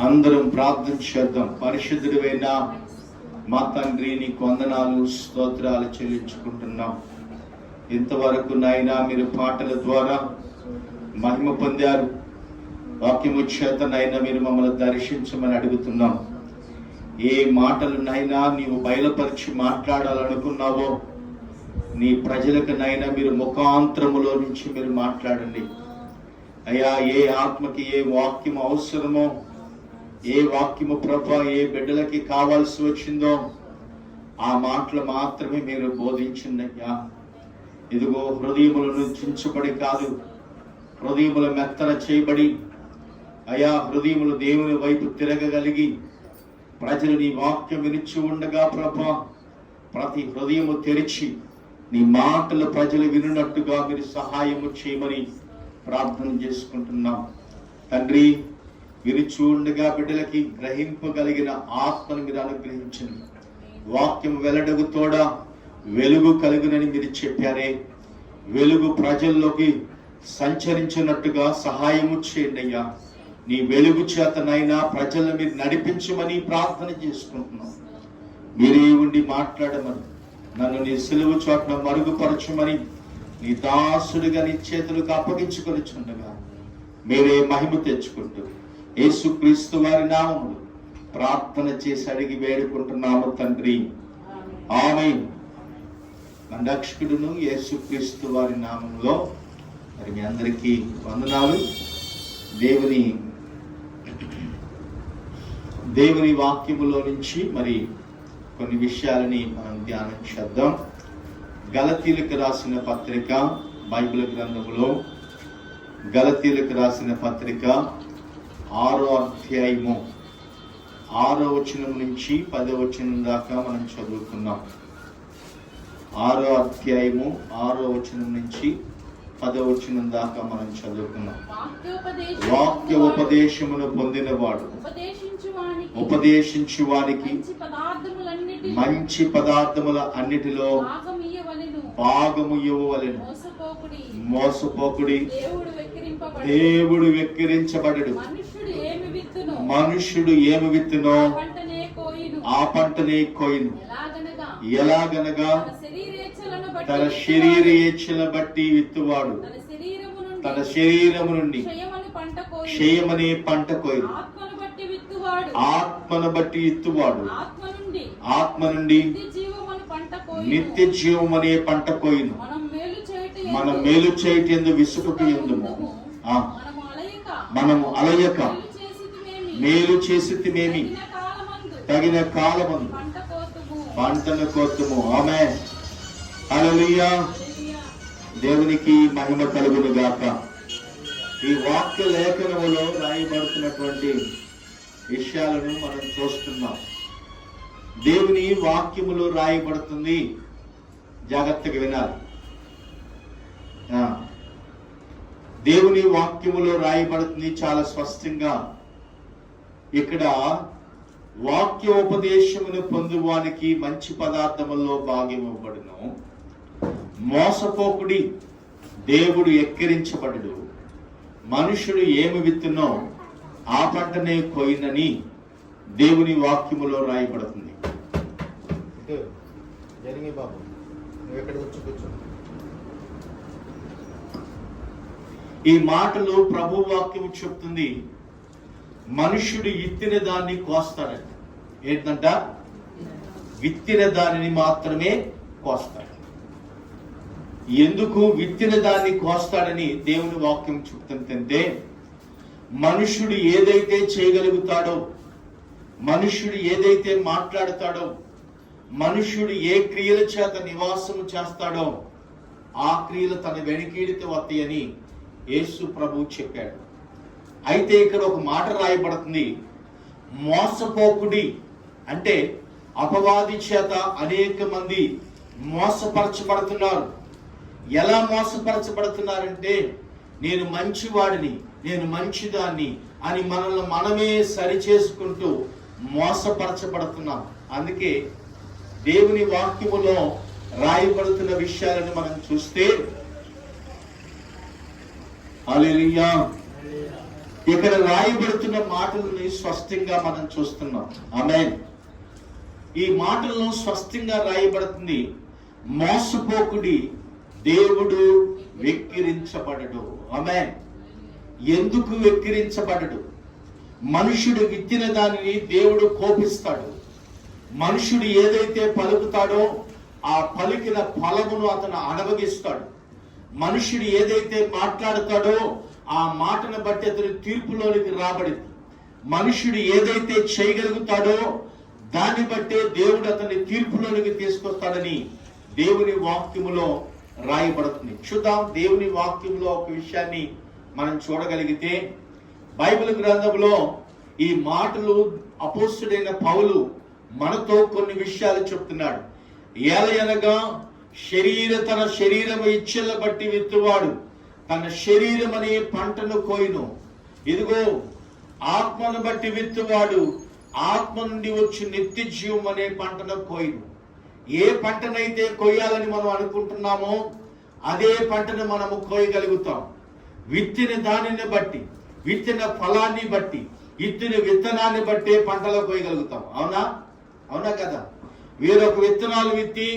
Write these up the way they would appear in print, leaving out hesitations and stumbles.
అందరం ప్రార్థన చేద్దాం. పరిశుద్ధుడైన మా తండ్రి, నీకు వందనాలు స్తోత్రాలు చెల్లించుకుంటున్నాం. ఇంతవరకు నాయనా మీరు పాటల ద్వారా మహిమ పొందారు. వాక్యము చేత నైనా మీరు మమ్మల్ని దర్శించమని అడుగుతున్నాం. ఏ మాటలు నైనా నీవు బయలుపరిచి మాట్లాడాలనుకున్నావో నీ ప్రజలకు నైనా మీరు ముఖాంతరములో నుంచి మీరు మాట్లాడండి అయ్యా. ఏ ఆత్మకి ఏ వాక్యం అవసరమో, ఏ వాక్యము ప్రభా ఏ బిడ్డలకి కావాల్సి వచ్చిందో ఆ మాటలు మాత్రమే మీరు బోధించండి అయ్యా. ఇదిగో హృదయములను చించబడి కాదు, హృదయములు మెత్తన చేయబడి అయా, హృదయములు దేవుని వైపు తిరగగలిగి ప్రజలు నీ వాక్యం వినిచి ఉండగా ప్రభా ప్రతి హృదయము తెరిచి నీ మాటలు ప్రజలు వినున్నట్టుగా మీరు సహాయము చేయమని ప్రార్థన చేసుకుంటున్నాం తండ్రి. వినిచి ఉండగా బిడ్డలకి గ్రహింపగలిగిన ఆత్మను మీరు అనుగ్రహించండి. వాక్యం వెల్లడగు తోడా వెలుగు కలుగునని మీరు చెప్పారే, వెలుగు ప్రజల్లోకి సంచరించినట్టుగా సహాయము చేయండి అయ్యా. నీ వెలుగు చేతనైనా ప్రజలను మీరు నడిపించమని ప్రార్థన చేసుకుంటున్నాం. మీరే ఉండి మాట్లాడమని, నన్ను నీ సిలువ చోట్ల మరుగుపరచమని నీ దాసుడిగా నీ చేతులకు అప్పగించుకొని చుండగా మీరే మహిమ తెచ్చుకుంటూ యేసుక్రీస్తు వారి నామములో ప్రార్థన చేసి అడిగి వేడుకుంటున్నాము తండ్రి, ఆమేన్. మన రక్షకుడును యేసుక్రీస్తు వారి నామములో మరి మీ అందరికీ వందనాలు. దేవుని వాక్యములో నుంచి మరి కొన్ని విషయాలని మనం ధ్యానం చేద్దాం. గలతీలకు రాసిన పత్రిక, బైబిల్ గ్రంథములో గలతీలకు రాసిన పత్రిక 6వ అధ్యాయము 6వ వచనం నుంచి 10వ వచనం దాకా మనం చదువుకున్నాం. 6వ అధ్యాయము 6వ వచనం నుంచి 10వ వచనం దాకా మనం చదువుకున్నాం. వాక్య ఉపదేశమును పొందినవాడు ఉపదేశించు వానికి మంచి పదార్థముల అన్నిటిలో భాగము ఇవ్వవలెను. మోసపోకుడి, దేవుడు వెక్కిరించబడడు. మనుష్యుడు ఏమి విత్తునో ఆ పంటనే కోయును. ఎలాగనగా తన శరీర ఇచ్చలను బట్టి విత్తువాడు తన శరీరము నుండి క్షయమనే పంట కోయును. ఆత్మను బట్టి విత్తువాడు ఆత్మ నుండి నిత్య జీవం అనే పంట కోయును. మనం మేలు చేయటి ఎందు విసుగుకు ఎందుము, మనము అలయక మేలు చేసితిమేమి, తగిన కాలమందు పంటను కోతుము. ఆమేన్, హల్లెలూయా. దేవునికి మహిమ కలుగును గాక. ఈ వాక్య లేఖనములో రాయబడుతున్నటువంటి విషయాలను మనం చూస్తున్నాం. దేవుని వాక్యములో రాయబడుతుంది, జాగ్రత్తగా వినాలి. దేవుని వాక్యములో రాయబడుతుంది చాలా స్పష్టంగా. ఇక్కడ వాక్యోపదేశమును పొందువానికి మంచి పదార్థముల్లో భాగ్యం ఇవ్వబడును. మోసపోకుడి, దేవుడు ఎక్కిరించబడడు. మనుషుడు ఏమి విత్తునో ఆ పంటనే కోయినని దేవుని వాక్యములో రాయబడుతుంది. ఈ మాటలు ప్రభు వాక్యము చెప్తుంది. మనుష్యుడు ఇత్తిన దాన్ని కోస్తాడట. ఏంటంట? విత్తిన దానిని మాత్రమే కోస్తాడు. ఎందుకు విత్తిన దాన్ని కోస్తాడని దేవుని వాక్యం చెప్తుందంటే, మనుష్యుడు ఏదైతే చేయగలుగుతాడో, మనుష్యుడు ఏదైతే మాట్లాడతాడో, మనుష్యుడు ఏ క్రియల చేత నివాసము చేస్తాడో ఆ క్రియలు తన వెనుకీడితే వస్తాయని యేసు ప్రభు చెప్పాడు. అయితే ఇక్కడ ఒక మాట రాయబడుతుంది, మోసపోకుడి. అంటే అపవాది చేత అనేక మంది మోసపరచబడుతున్నారు. ఎలా మోసపరచబడుతున్నారంటే, నేను మంచివాడిని, నేను మంచిదాన్ని అని మనల్ని మనమే సరి చేసుకుంటూ మోసపరచబడుతున్నాం. అందుకే దేవుని వాక్యములో రాయబడుతున్న విషయాలను మనం చూస్తే, హల్లెలూయా, ఇక్కడ రాయబడుతున్న మాటలని స్పష్టంగా మనం చూస్తున్నాం. ఆమేన్. ఈ మాటలను స్పష్టంగా రాయబడుతుంది, మోసపోకుడి, దేవుడు వెక్కిరించబడడు. ఆమేన్. ఎందుకు వెక్కిరించబడడు? మనుషుడు విత్తిన దానిని దేవుడు కోపిస్తాడు. మనుషుడు ఏదైతే పలుకుతాడో ఆ పలికిన ఫలమును అతను అనుభవిస్తాడు. మనుషుడు ఏదైతే మాట్లాడతాడో ఆ మాటను బట్టి అతని తీర్పులోనికి రాబడింది. మనుషుడు ఏదైతే చేయగలుగుతాడో దాన్ని బట్టే దేవుడు అతని తీర్పులోనికి తీసుకొస్తాడని దేవుని వాక్యములో రాయబడుతుంది. చూద్దాం, దేవుని వాక్యంలో ఒక విషయాన్ని మనం చూడగలిగితే, బైబిల్ గ్రంథంలో ఈ మాటలు అపోస్తుడైన పౌలు మనతో కొన్ని విషయాలు చెప్తున్నాడు. ఏలయనగా తన శరీరము ఇచ్ఛల బట్టి విత్తువాడు తన శరీరం అనే పంటను కోయును. ఇదిగో, ఆత్మను బట్టి విత్తువాడు ఆత్మ నుండి వచ్చి నిత్య జీవం అనే పంటను కోయును. ఏ పంటనైతే కొయ్యాలని మనం అనుకుంటున్నామో అదే పంటను మనము కోయగలుగుతాం. విత్తిన దానిని బట్టి, విత్తిన ఫలాన్ని బట్టి, విత్తిన విత్తనాన్ని బట్టే పంటలో కోయగలుగుతాం. అవునా? అవునా కదా? వేరొక విత్తనాలు విత్తి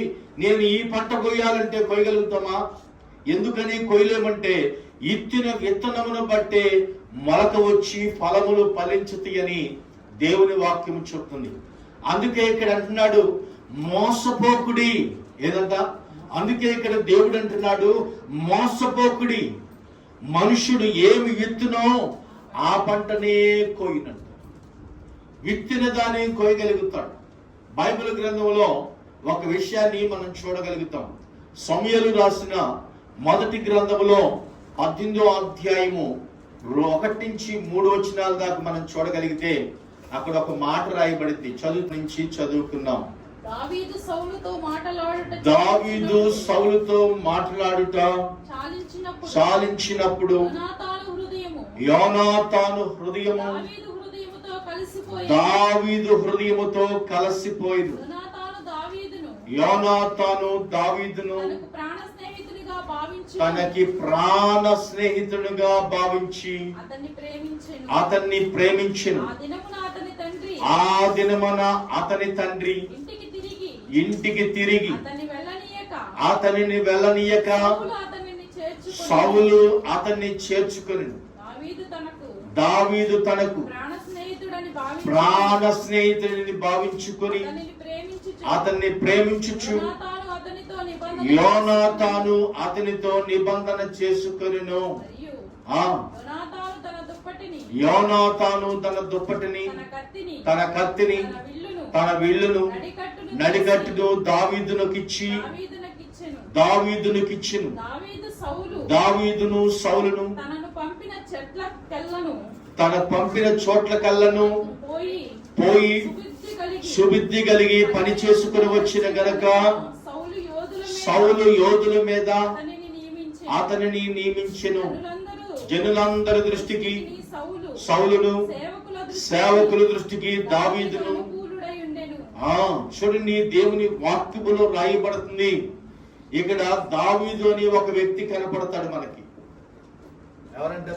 నేను ఈ పంట కొయ్యాలంటే కొయ్యగలుగుతామా? ఎందుకని కొయ్యలేమంటే ఇత్తిన విత్తనమును బట్టే మొలక వచ్చి ఫలములు ఫలించుతాయని దేవుని వాక్యం చెప్తుంది. అందుకే ఇక్కడ అంటున్నాడు, మోసపోకుడి. ఏదంట? అందుకే ఇక్కడ దేవుడు అంటున్నాడు, మోసపోకుడి. మనుషుడు ఏమి విత్తునో ఆ పంటనే కోయినంట. విత్తిన దాన్ని కోయగలుగుతాడు. బైబిల్ గ్రంథంలో ఒక విషయాన్ని మనం చూడగలుగుతాం. సమూయేలు రాసిన మొదటి గ్రంథంలో 18వ అధ్యాయము 1 నుంచి 3 వచనాల దాకా మనం చూడగలిగితే అక్కడ ఒక మాట రాయబడింది. చదువుకున్నాం. దావీదు సౌలుతో మాట్లాడుట చాలించినప్పుడు యోనాతాను హృదయము దావీదు హృదయముతో కలిసిపోయింది. యోనాతాను దావీదును తనకి ప్రాణ స్నేహితునిగా భావించి అతన్ని ప్రేమించెను. ఆ దినమున అతని తండ్రి ఇంటికి తిరిగి అతనిని వెళ్ళనీయక సౌలు అతన్ని చేర్చుకొని దావీదు తనకు ప్రాణ స్నేహితుడిని భావించుకొని అతన్ని ప్రేమించుచు యోనాతాను అతనితో నిబంధన చేసుకొనెను. యోనాతాను తన దుప్పటిని, తన కత్తిని, తన విల్లును, నడికట్టును దావీదునకిచ్చి దావీదునకిచ్చెను. దావీదును సౌలును తన పంపిన చోట్ల కల్లను పోయి సుబుద్ధి కలిగి పని చేసుకుని వచ్చిన గనక సౌలు యోధుల మీద అతనిని నియమించెను. జనులందరి దృష్టికి సౌలును, సేవకుల దృష్టికి దావీదును. చూడండి, దేవుని వాక్యములో రాయబడుతుంది. ఇక్కడ దావీదు అని ఒక వ్యక్తి కనపడతాడు మనకి. ఎవరంటే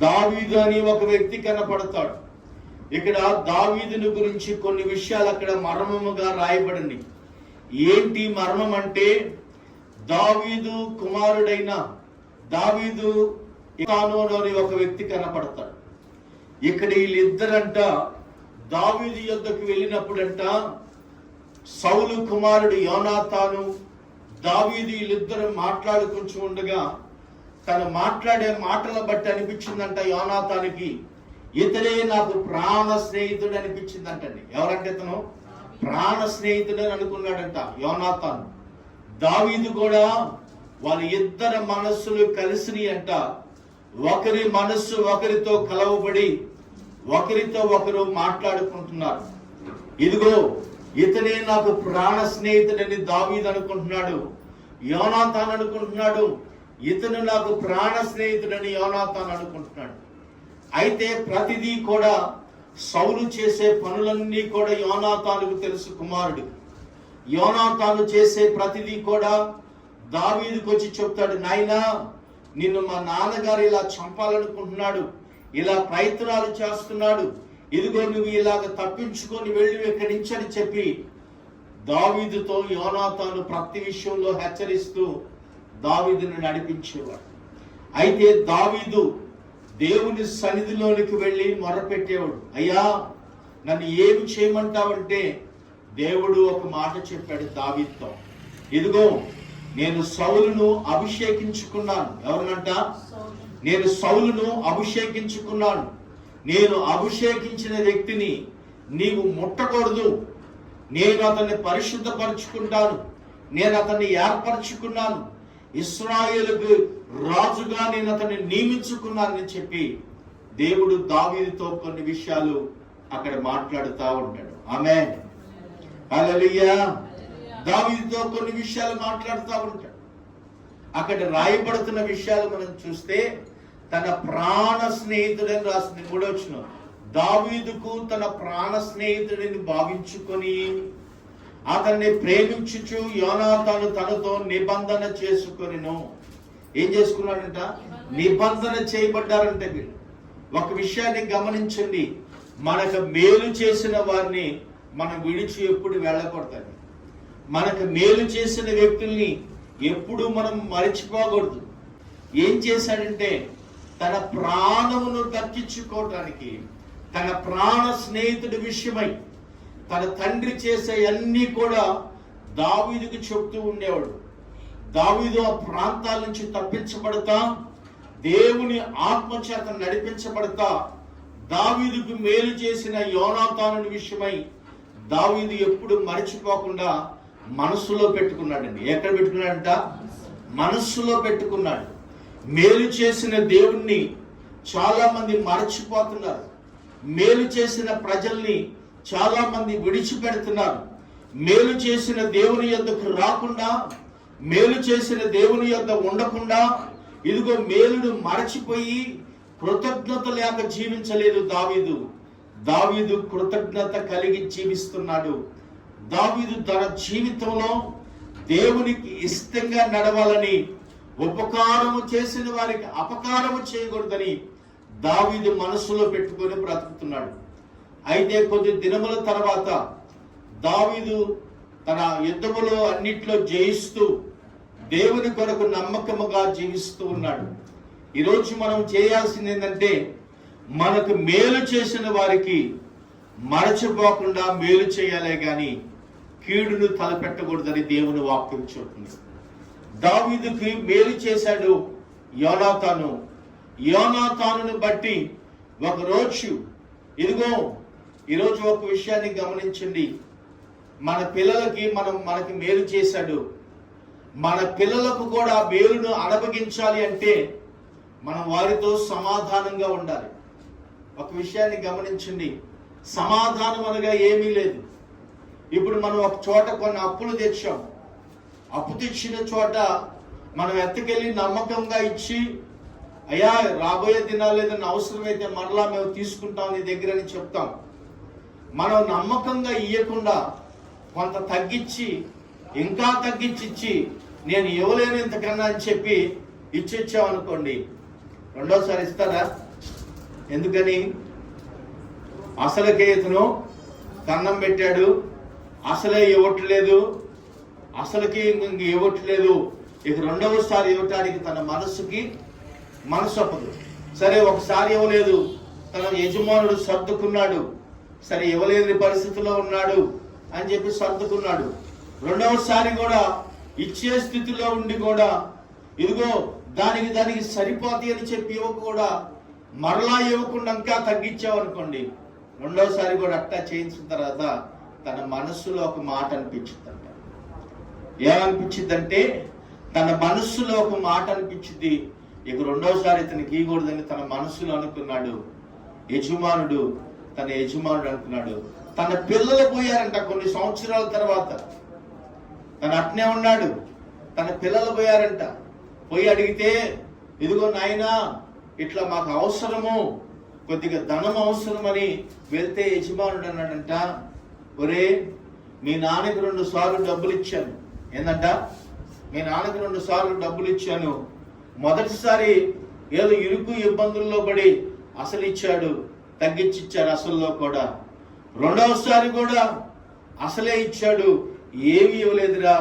దావీదు అని ఒక వ్యక్తి కనపడతాడు. ఇక్కడ దావీదుని గురించి కొన్ని విషయాలు అక్కడ మర్మముగా రాయబడింది. ఏంటి మర్మం అంటే, దావీదు కుమారుడైన దావీదు అని ఒక వ్యక్తి కనపడతాడు. ఇక్కడ వీళ్ళిద్దరంట దావీదు యొద్దకు వెళ్ళినప్పుడంట సౌలు కుమారుడు యోనాతాను దావీదు వీళ్ళిద్దరు మాట్లాడుకుంటూ ఉండగా తను మాట్లాడే మాటల బట్టి అనిపించిందంట యోనాతానికి, ఇతడే నాకు ప్రాణ స్నేహితుడు అనిపించిందంటండి. ఎవరంటే ఇతను ప్రాణ స్నేహితుడు అని అనుకున్నాడంట యోనాతాను. దావీదు కూడా వాళ్ళ ఇద్దరు మనస్సులు కలిసినాయి అంట. ఒకరి మనస్సు ఒకరితో కలవబడి ఒకరితో ఒకరు మాట్లాడుకుంటున్నారు. ఇదిగో ఇతనే నాకు ప్రాణ స్నేహితుడని దావీదు అనుకుంటున్నాడు. యోనాతాను అనుకుంటున్నాడు ఇతను నాకు ప్రాణ స్నేహితుడని యోనాతాను అనుకుంటున్నాడు. అయితే ప్రతిదీ కూడా సౌలు చేసే పనులన్నీ కూడా యోనాతానుకు తెలుసు కుమారుడు. యోనాతాను చేసే ప్రతిదీ కూడా దావీదుకు వచ్చి చెప్తాడు, నాయనా నిన్ను మా నాన్నగారు ఇలా చంపాలనుకుంటున్నాడు, ఇలా ప్రయత్నాలు చేస్తున్నాడు, ఇదిగో నువ్వు ఇలాగ తప్పించుకొని వెళ్ళి ఇక్కడి నుంచి అని చెప్పి దావీదుతో యోనాతాను ప్రతి విషయంలో హెచ్చరిస్తూ దావీదును నడిపించేవాడు. అయితే దావీదు దేవుని సన్నిధిలోనికి వెళ్ళి మొరపెట్టేవాడు. అయ్యా, నన్ను ఏమి చేయమంటావంటే దేవుడు ఒక మాట చెప్పాడు దావీదుతో. ఇదిగో నేను సౌలును అభిషేకించుకున్నాను. ఎవరినంట? నేను సౌలును అభిషేకించుకున్నాను. నేను అభిషేకించిన వ్యక్తిని నీవు ముట్టకూడదు. నేను అతన్ని పరిశుద్ధపరుచుకుంటాను, నేను అతన్ని ఏర్పరచుకున్నాను, ఇశ్రాయేలుకు రాజుగా నేను అతన్ని నియమించుకున్నానని చెప్పి దేవుడు దావీదుతో కొన్ని విషయాలు అక్కడ మాట్లాడుతూ ఉంటాడు. ఆమేన్, హల్లెలూయా. దావీదుతో కొన్ని విషయాలు మాట్లాడుతూ ఉంటాడు. అక్కడ రాయబడుతున్న విషయాలు మనం చూస్తే తన ప్రాణ స్నేహితుడని రాసింది. 3వ వచనం, దావీదుకు తన ప్రాణ స్నేహితుడిని భావించుకొని అతన్ని ప్రేమించుచు యోనాతాను తనతో నిబంధన చేసుకొనెను. ఏం చేసుకున్నాడంట? నిబంధన చేయబడ్డారంటే వీళ్ళు. ఒక విషయాన్ని గమనించండి, మనకు మేలు చేసిన వారిని మనం విడిచి ఎప్పుడు వెళ్ళకూడదు. మనకు మేలు చేసిన వ్యక్తుల్ని ఎప్పుడు మనం మరిచిపోకూడదు. ఏం చేశాడంటే తన ప్రాణమును దక్కించుకోవటానికి తన ప్రాణ స్నేహితుడి విషయమై తన తండ్రి చేసే అన్నీ కూడా దావీదుకు చెప్తూ ఉండేవాడు. దావీదు ఆ ప్రాంతాల నుంచి తప్పించబడతా, దేవుని ఆత్మచేత నడిపించబడతా, దావీదుకు మేలు చేసిన యోనాతాను విషయమై దావీదు ఎప్పుడు మరిచిపోకుండా మనస్సులో పెట్టుకున్నాడండి. ఎక్కడ పెట్టుకున్నాడంట? మనస్సులో పెట్టుకున్నాడు. మేలు చేసిన దేవుణ్ణి చాలా మంది మరచిపోతున్నారు. మేలు చేసిన ప్రజల్ని చాలా మంది విడిచిపెడుతున్నారు. మేలు చేసిన దేవుని యొద్దకు రాకుండా, మేలు చేసిన దేవుని యొద్ద ఉండకుండా, ఇదిగో మేలును మరచిపోయి కృతజ్ఞత లేక జీవించలేదు దావీదు. దావీదు కృతజ్ఞత కలిగి జీవిస్తున్నాడు. దావీదు తన జీవితంలో దేవునికి ఇష్టంగా నడవాలని, ఉపకారము చేసిన వారికి అపకారము చేయకూడదని దావీదు మనసులో పెట్టుకొని బ్రతుకుతున్నాడు. అయితే కొద్ది దినముల తర్వాత దావీదు తన యుద్ధములో అన్నిట్లో జయిస్తూ దేవుని కొరకు నమ్మకముగా జీవిస్తూ ఉన్నాడు. ఈరోజు మనం చేయాల్సింది ఏంటంటే మనకు మేలు చేసిన వారికి మరచిపోకుండా మేలు చేయాలే గాని కీడును తలపెట్టకూడదని దేవుని వాక్యం చెప్తుంది. దావీదుకి మేలు చేశాడు యోనాతాను. యోనాతానును బట్టి ఒకరోజు ఇదిగో ఈరోజు ఒక విషయాన్ని గమనించండి. మన పిల్లలకి మనకి మేలు చేశాడు. మన పిల్లలకు కూడా మేలును అనుభవించాలి అంటే మనం వారితో సమాధానంగా ఉండాలి. ఒక విషయాన్ని గమనించండి, సమాధానం అనగా ఏమీ లేదు. ఇప్పుడు మనం ఒక చోట కొన్ని అప్పులు తెచ్చాం. అప్పు తెచ్చిన చోట మనం ఎత్తుకెళ్ళి నమ్మకంగా ఇచ్చి, అయ్యా రాబోయే దినాలు ఏదైనా అవసరమైతే మరలా మేము తీసుకుంటాం నీ దగ్గర అని చెప్తాం. మనం నమ్మకంగా ఇవ్వకుండా కొంత తగ్గించి, ఇంకా తగ్గించి నేను ఇవ్వలేను ఇంతకన్నా అని చెప్పి ఇచ్చామనుకోండి, రెండోసారి ఇస్తారా? ఎందుకని? అసలుకే ఇతను కన్నం పెట్టాడు, అసలే ఇవ్వట్లేదు, అసలుకి ఇవ్వట్లేదు, ఇక రెండవసారి ఇవ్వటానికి తన మనసు అప్పదు. సరే ఒకసారి ఇవ్వలేదు, తన యజమానుడు సర్దుకున్నాడు, సరే ఇవ్వలేని పరిస్థితిలో ఉన్నాడు అని చెప్పి సర్దుకున్నాడు. రెండవసారి కూడా ఇచ్చే స్థితిలో ఉండి కూడా ఇదిగో దానికి సరిపోతాయి అని చెప్పి కూడా మరలా ఇవ్వకుండా ఇంకా తగ్గించామనుకోండి, రెండవసారి కూడా అట్టా చేయించిన తర్వాత తన మనస్సులో ఒక మాట అనిపించిందంట. ఏమనిపించిందంటే తన మనస్సులో ఒక మాట అనిపించింది, ఇక రెండోసారి ఇతనికి ఇవ్వకూడదని తన మనస్సులో అనుకున్నాడు. తన యజమానుడు అనుకున్నాడు. తన పిల్లలు పోయారంట కొన్ని సంవత్సరాల తర్వాత. తను అట్నే ఉన్నాడు, తన పిల్లలు పోయారంట. పోయి అడిగితే, ఇదిగో నాయనా ఇట్లా మాకు అవసరము, కొద్దిగా ధనం అవసరమని వెళ్తే యజమానుడు అన్నాడంట, ఒరే మీ నాన్నకి 2 సార్లు డబ్బులు ఇచ్చాను. ఏందంట? మీ నాన్నకి 2 సార్లు డబ్బులు ఇచ్చాను, మొదటిసారి ఏదో ఇరుకు ఇబ్బందుల్లో పడి అసలు ఇచ్చాడు, తగ్గించిచ్చాడు అసలులో కూడా. రెండవసారి కూడా అసలే ఇచ్చాడు, ఏమి ఇవ్వలేదురా,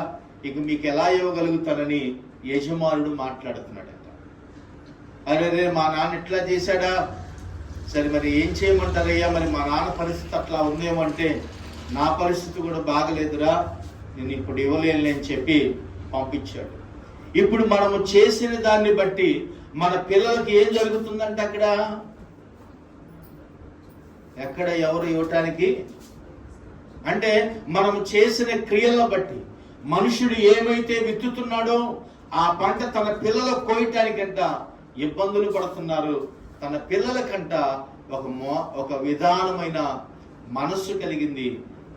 ఇక మీకు ఎలా ఇవ్వగలుగుతానని యజమానుడు మాట్లాడుతున్నాడట. అరే మా నాన్న ఇట్లా చేశాడా, సరే మరి ఏం చేయమంటారయ్యా, మరి మా నాన్న పరిస్థితి అట్లా ఉందేమంటే నా పరిస్థితి కూడా బాగలేదురా, నేను ఇప్పుడు ఇవ్వలేను అని చెప్పి పంపించాడు. ఇప్పుడు మనము చేసిన దాన్ని బట్టి మన పిల్లలకి ఏం జరుగుతుందంటే ఎక్కడ ఎవరు ఇవ్వటానికి అంటే మనము చేసిన క్రియలను బట్టి మనుషుడు ఏమైతే విత్తుతున్నాడో ఆ పంట తన పిల్లలకు కోయటానికంట ఇబ్బందులు పడుతున్నారు. తన పిల్లలకంట ఒక విధానమైన మనస్సు కలిగింది.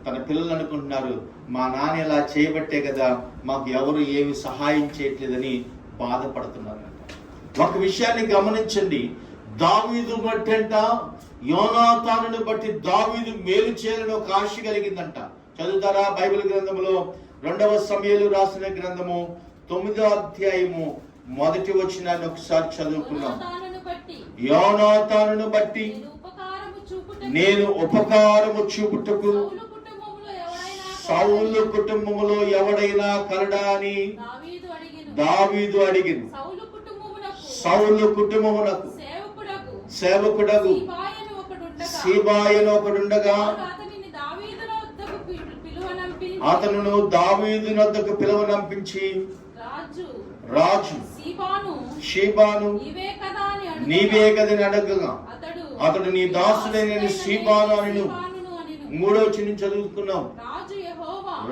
తన పిల్లలు అనుకుంటున్నారు, మా నాన్న ఇలా చేయబట్టే కదా మాకు ఎవరు ఏమి సహాయం చేయట్లేదని బాధపడుతున్నారు. ఒక విషయాన్ని గమనించండి, దావీదు బట్టి అంట యోనాతానుని బట్టి దావీదు మేలు చేయాలని ఒక ఆశ కలిగిందంట. చదువుతారా బైబిల్ గ్రంథములో 2వ సమూయేలు రాసిన గ్రంథము 9వ అధ్యాయము 1వ వచనాన్ని ఒకసారి చదువుకున్నాం. యోనాతానును బట్టి నేను ఉపకారము చూపుటకు సౌలు కుటుంబములో ఎవడైనా కలడా అని దావీదు అడిగిను. సౌలు కుటుంబమునకు సేవకుడగు సీబాయను ఒకడుండగా అతను దావీదు వద్దకు పిలువనంపించి రాజు షీబాను నీవే కదని అడగగా అతడు నీ దాసుడైన షీబాను అని 3వ వచనం చదువుకున్నాం.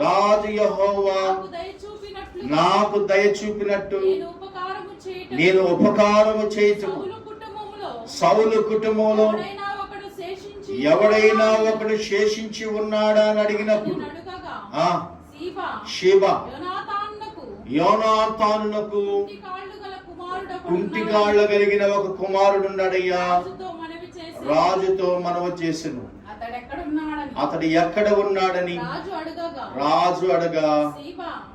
రాజు యెహోవా నాకు దయ చూపినట్టు నేను ఉపకారము చేయుచు సౌలు కుటుంబంలో ఎవడైనా ఒకడు శేషించి ఉన్నాడా అని అడిగినప్పుడు షీబా యోనాతానునకు కుంటికాళ్ళ కలిగిన ఒక కుమారుడున్నాడయ్యా, రాజుతో మనవి చేసెను. అతడు ఎక్కడ ఉన్నాడని రాజు అడగా.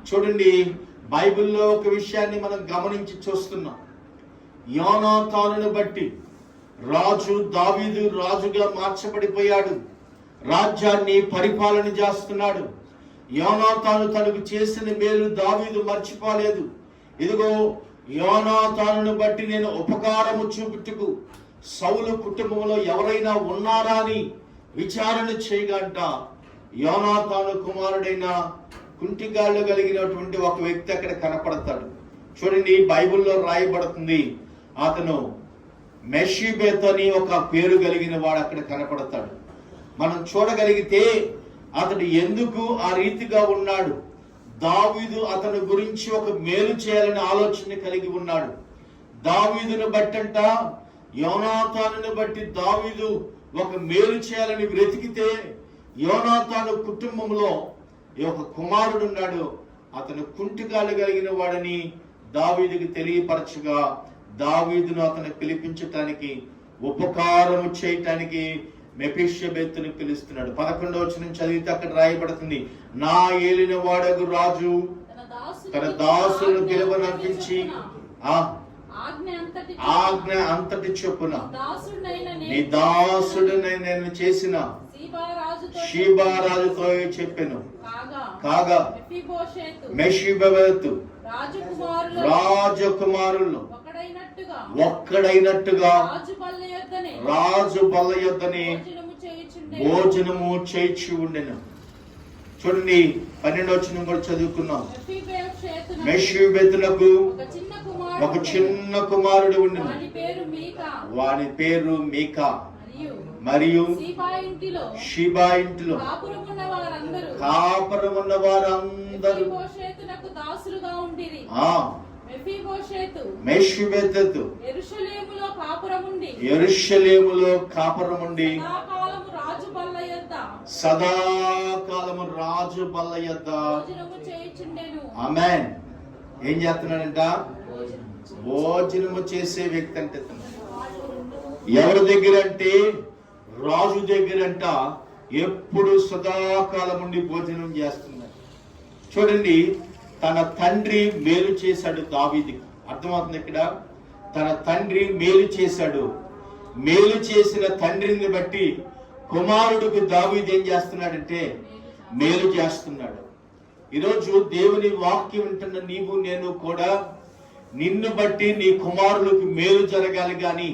చూడండి, బైబిల్లో ఒక విషయాన్ని మనం గమనించి చూస్తున్నాం. యోనాతానును బట్టి దావీదు రాజుగా మార్చబడిపోయాడు, రాజ్యాన్ని పరిపాలన చేస్తున్నాడు. యోనాతాను తనకు చేసిన మేలు దావీదు మర్చిపోలేదు. ఇదిగో యోనాతానును బట్టి నేను ఉపకారము చూపుటకు సౌలు కుటుంబంలో ఎవరైనా ఉన్నారా అని విచారణ చేయగంట యోనాతాను కుమారుడైన కుంటిగాళ్ళు కలిగినటువంటి ఒక వ్యక్తి అక్కడ కనపడతాడు. చూడండి, బైబిల్లో రాయబడుతుంది, అతను మెషీబెత్ అని ఒక పేరు కలిగిన వాడు అక్కడ కనపడతాడు. మనం చూడగలిగితే అతడు ఎందుకు ఆ రీతిగా ఉన్నాడు, దావీదు అతని గురించి ఒక మేలు చేయాలని ఆలోచన కలిగి ఉన్నాడు. దావీదును బట్టంట యోనాతానుని బట్టి దావీదు ఒక మేలు చేయాలని వెతికితే యోనాతాను కుటుంబంలో ఒక కుమారుడు ఉన్నాడు, అతను కుంటికాలు కలిగిన వాడని దావీదుకి తెలియపరచగా దావీదును అతను పిలిపించటానికి ఉపకారము చేయటానికి మెఫీషోబెతుని పిలుస్తున్నాడు. 11వ వచనం చదివితే అక్కడ రాయబడుతుంది, నా ఏలిన వాడగు రాజు తన దాసులను పిలువనంపించి ఆజ్ఞ అంతటి చొప్పున నీ దాసుడిని నేను చేసిన షీబారాజుతో చెప్పెను. కాగా మెషీబెతు రాజకుమారులు ఒక్కడైనట్టుగా రాజు బల్ల యొద్దనే భోజనము చేయించి ఉండెను. చూడండి, 12వ వచనం కూడా చదువుకున్నాం. మెషీబెతునకు ఒక చిన్న కుమారుడు ఉండెను, వాని పేరు మీకా. మరియు షీబా ఇంటిలో కాపురమున్న వారందరూ మెఫీబోషెతు యెరూషలేములో కాపురముండి సదాకాలము రాజు బల్ల యొద్ద ఆమేన్ ఏం చేస్తున్నాడంట? భోజనము చేసే వ్యక్తి అంటే ఎవరి దగ్గర అంటే రాజు దగ్గరంట ఎప్పుడు సదాకాలం ఉండి భోజనం చేస్తున్నాడు. చూడండి, తన తండ్రి మేలు చేశాడు దావీదుకి. అర్థమవుతుంది ఇక్కడ. తన తండ్రి మేలు చేశాడు. మేలు చేసిన తండ్రిని బట్టి కుమారుడికి దావీదు ఏం చేస్తున్నాడంటే మేలు చేస్తున్నాడు. ఈరోజు దేవుని వాక్యం వింటున్న నీవు నేను కూడా నిన్ను బట్టి నీ కుమారులకి మేలు జరగాలి గాని,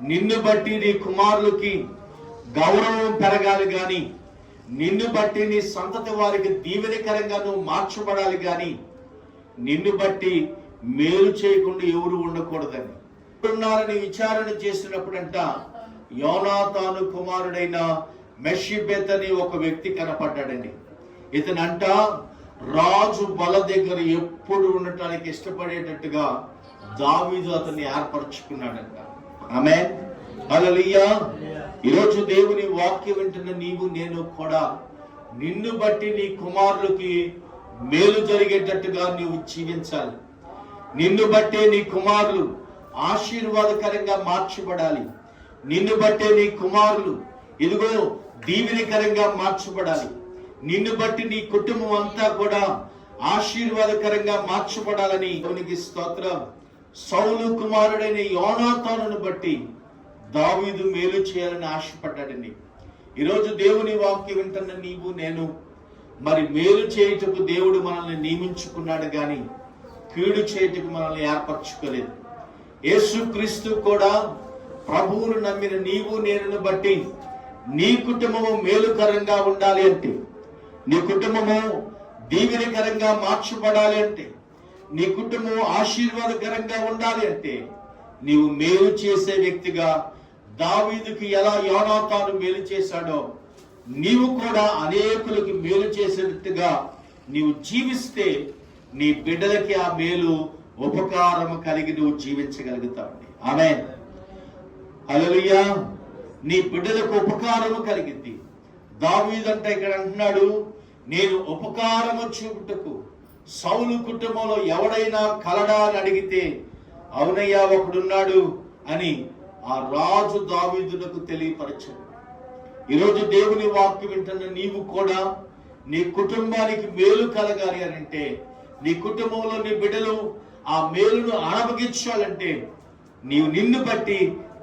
నిన్ను బట్టి నీ కుమారులకి గౌరవం పెరగాలి గాని, నిన్ను బట్టి నీ సంతతి వారికి దీవెనకరంగా నువ్వు మార్చబడాలి గాని, నిన్ను బట్టి మేలు చేయకుండా ఎవరు ఉండకూడదని ఉన్నారని విచారణ చేసినప్పుడంట యోనాతాను కుమారుడైన మెషిబెత్ అని ఒక వ్యక్తి కనపడ్డాడండి. ఇతనంట రాజు బల దగ్గర ఎప్పుడు ఉండటానికి ఇష్టపడేటట్టుగా దావీదు అతన్ని ఏర్పరచుకున్నాడంట. ఆమేన్, హల్లెలూయా. ఈరోజు దేవుని వాక్యం వింటున్న నీవు నేను కూడా నిన్ను బట్టి నీ కుమారులకి మేలు జరిగేటట్టుగా నీవు జీవించాలి. నిన్ను బట్టే నీ కుమారులు ఆశీర్వాదకరంగా మార్చబడాలి. నిన్ను బట్టే నీ కుమారులు ఇదిగో దీవెనకరంగా మార్చబడాలి. నిన్ను బట్టి నీ కుటుంబం అంతా కూడా ఆశీర్వాదకరంగా మార్చబడాలని దేవునికి స్తోత్రం. సౌలు కుమారుడైన యోనాతానును బట్టి దావీదు మేలు చేయాలని ఆశపడ్డాడండి. ఈరోజు దేవుని వాక్యం వింటున్న నీవు నేను మరి మేలు చేయుటకు దేవుడు మనల్ని నియమించుకున్నాడు గాని కీడు చేయుటకు మనల్ని ఏర్పరచుకోలేదు. యేసుక్రీస్తు కూడా ప్రభువును నమ్మిన నీవు నేను బట్టి నీ కుటుంబము మేలుకరంగా ఉండాలి అంటే, నీ కుటుంబము దీవెనకరంగా మార్చబడాలి అంటే, నీ కుటుంబం ఆశీర్వాదకరంగా ఉండాలి అంటే నీవు మేలు చేసే వ్యక్తిగా దావీదుకి ఎలా యోనాతాను మేలు చేశాడో నీవు కూడా అనేకులకు మేలు చేసేట్టుగా నీవు జీవిస్తే నీ బిడ్డలకి ఆ మేలు ఉపకారము కలిగి నువ్వు జీవించగలుగుతావు. ఆమేన్, హల్లెలూయా. నీ బిడ్డలకు ఉపకారము కలిగింది. దావీదంటే ఇక్కడ అంటున్నాడు, నేను ఉపకారము చూపుటకు సౌలు కుటుంబంలో ఎవడైనా కలడా అని అడిగితే అవునయ్యా ఒకడున్నాడు అని ఆ రాజు దావీదునకు తెలియపరచాడు. ఈరోజు దేవుని వాక్యం వింటున్న నీవు కూడా నీ కుటుంబానికి మేలు కలగాలి అని అంటే, నీ కుటుంబంలో నీ బిడ్డలు ఆ మేలును అనుభవించాలంటే నీవు నిన్ను బట్టి